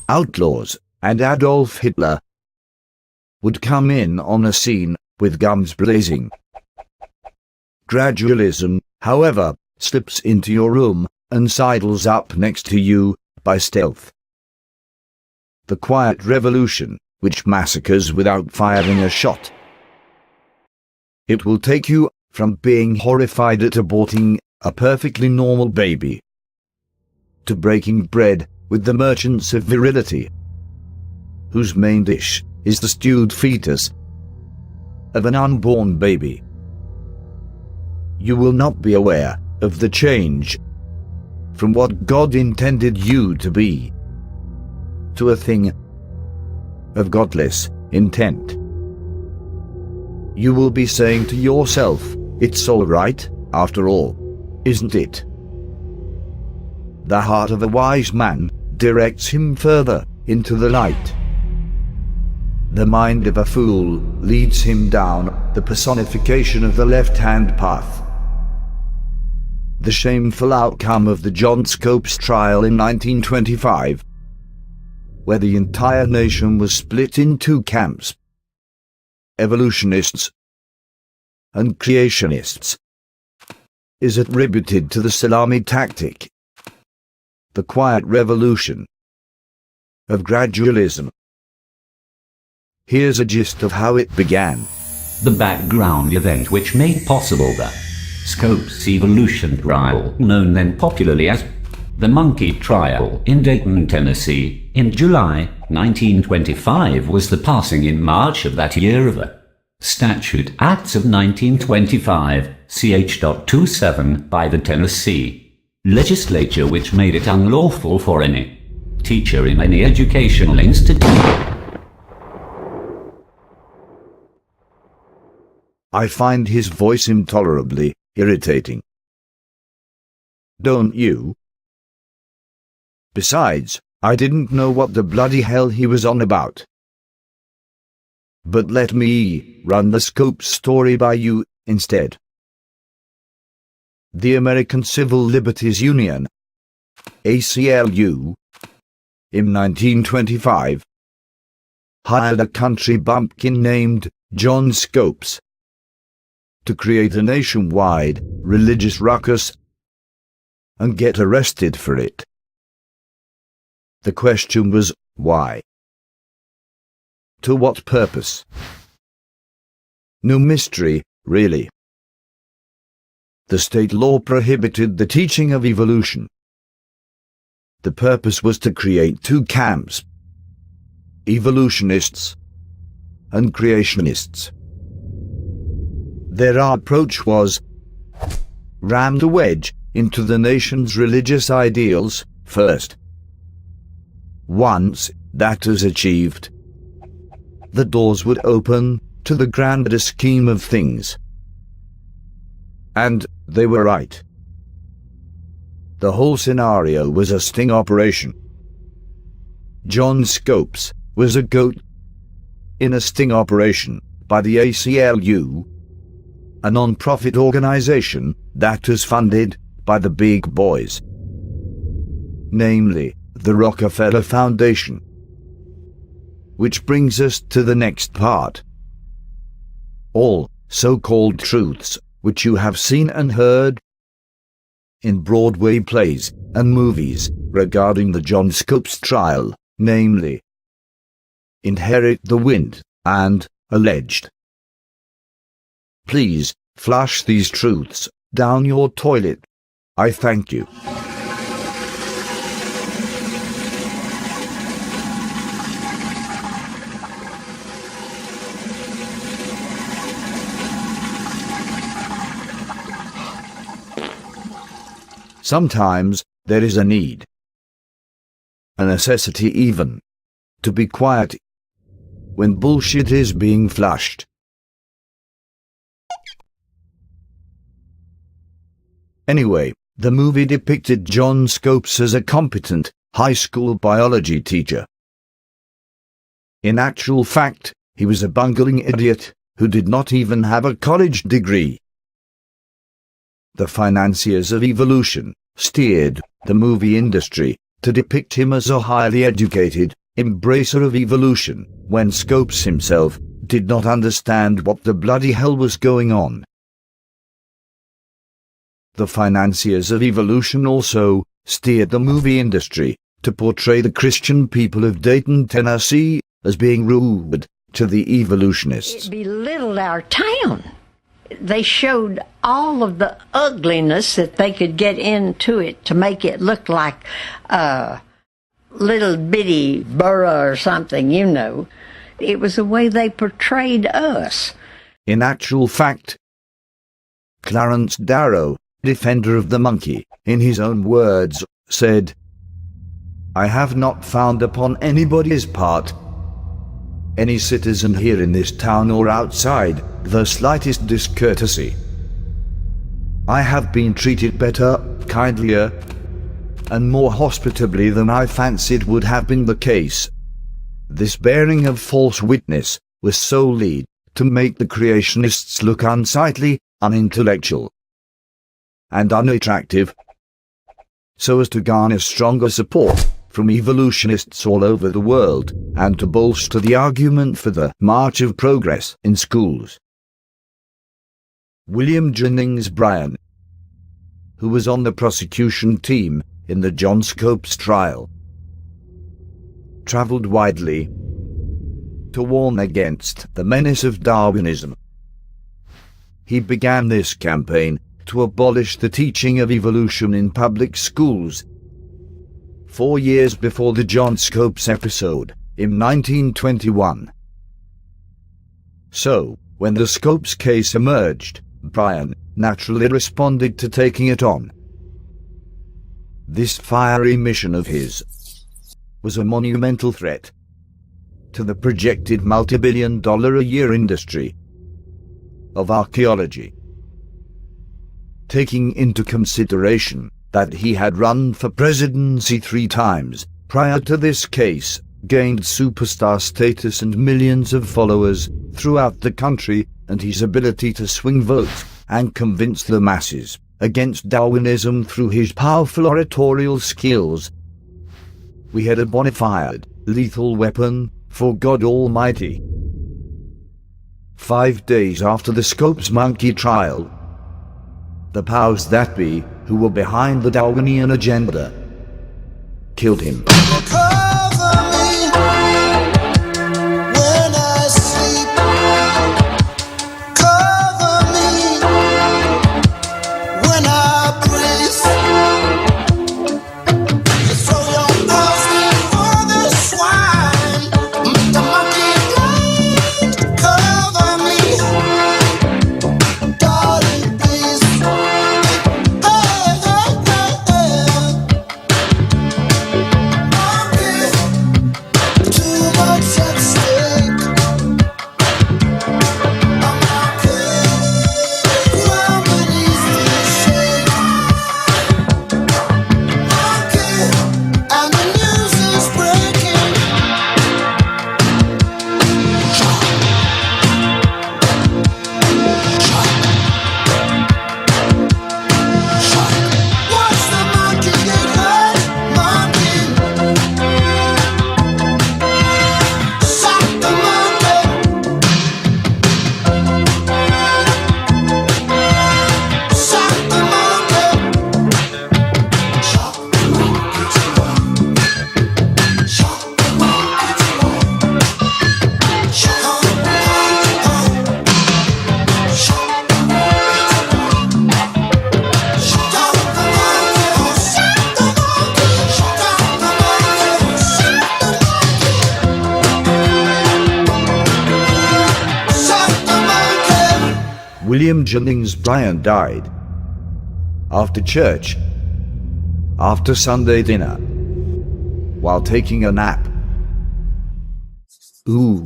outlaws, and Adolf Hitler would come in on a scene with guns blazing. Gradualism, however, slips into your room and sidles up next to you by stealth. The quiet revolution, which massacres without firing a shot. It will take you from being horrified at aborting a perfectly normal baby to breaking bread with the merchants of virility, whose main dish is the stewed fetus of an unborn baby. You will not be aware of the change from what God intended you to be to a thing of godless intent. You will be saying to yourself, "It's all right, after all, isn't it?" The heart of a wise man directs him further into the light. The mind of a fool leads him down the personification of the left-hand path. The shameful outcome of the John Scopes trial in 1925, where the entire nation was split in two camps, evolutionists and creationists, is attributed to the salami tactic, the quiet revolution of gradualism. Here's a gist of how it began. The background event which made possible the Scopes evolution trial, known then popularly as the Monkey Trial in Dayton, Tennessee, in July 1925, was the passing in March of that year of the Statute Acts of 1925, ch.27, by the Tennessee legislature, which made it unlawful for any teacher in any educational institution. I find his voice intolerably irritating. Don't you? Besides, I didn't know what the bloody hell he was on about. But let me run the Scopes story by you instead. The American Civil Liberties Union, ACLU, in 1925, hired a country bumpkin named John Scopes to create a nationwide religious ruckus and get arrested for it. The question was, why? To what purpose? No mystery, really. The state law prohibited the teaching of evolution. The purpose was to create two camps, evolutionists and creationists. Their approach was ram the wedge into the nation's religious ideals first. Once that was achieved, the doors would open to the grander scheme of things. And they were right. The whole scenario was a sting operation. John Scopes was a goat in a sting operation by the ACLU, a non-profit organization that was funded by the big boys, namely the Rockefeller Foundation. Which brings us to the next part. All so-called truths which you have seen and heard in Broadway plays and movies regarding the John Scopes trial, namely Inherit the Wind and Alleged. Please flush these truths down your toilet. I thank you. Sometimes there is a need, a necessity even, to be quiet when bullshit is being flushed. Anyway, the movie depicted John Scopes as a competent high school biology teacher. In actual fact, he was a bungling idiot who did not even have a college degree. The financiers of evolution steered the movie industry to depict him as a highly educated, embracer of evolution, when Scopes himself did not understand what the bloody hell was going on. The financiers of evolution also steered the movie industry to portray the Christian people of Dayton, Tennessee, as being rude to the evolutionists. It belittled our town. They showed all of the ugliness that they could get into it to make it look like a little bitty borough or something, you know. It was the way they portrayed us. In actual fact, Clarence Darrow, defender of the monkey, in his own words, said, "I have not found upon anybody's part, any citizen here in this town or outside, the slightest discourtesy. I have been treated better, kindlier, and more hospitably than I fancied would have been the case. This bearing of false witness was solely to make the creationists look unsightly, unintellectual, and unattractive, so as to garner stronger support from evolutionists all over the world, and to bolster the argument for the march of progress in schools." William Jennings Bryan, who was on the prosecution team in the John Scopes trial, traveled widely to warn against the menace of Darwinism. He began this campaign to abolish the teaching of evolution in public schools 4 years before the John Scopes episode, in 1921. So, when the Scopes case emerged, Bryan naturally responded to taking it on. This fiery mission of his was a monumental threat to the projected multi-billion-dollar-a-year industry of archaeology, taking into consideration that he had run for presidency 3 times prior to this case, gained superstar status and millions of followers throughout the country, and his ability to swing votes and convince the masses against Darwinism through his powerful oratorial skills. We had a bona fide, lethal weapon for God Almighty. 5 days after the Scopes monkey trial, the powers that be, who were behind the Darwinian agenda, killed him. William Jennings Bryan died after church, after Sunday dinner, while taking a nap. Ooh,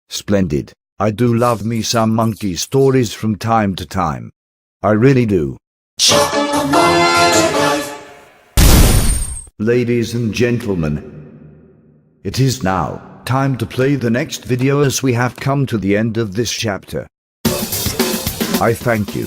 splendid. I do love me some monkey stories from time to time. I really do. Ladies and gentlemen, it is now time to play the next video, as we have come to the end of this chapter. I thank you.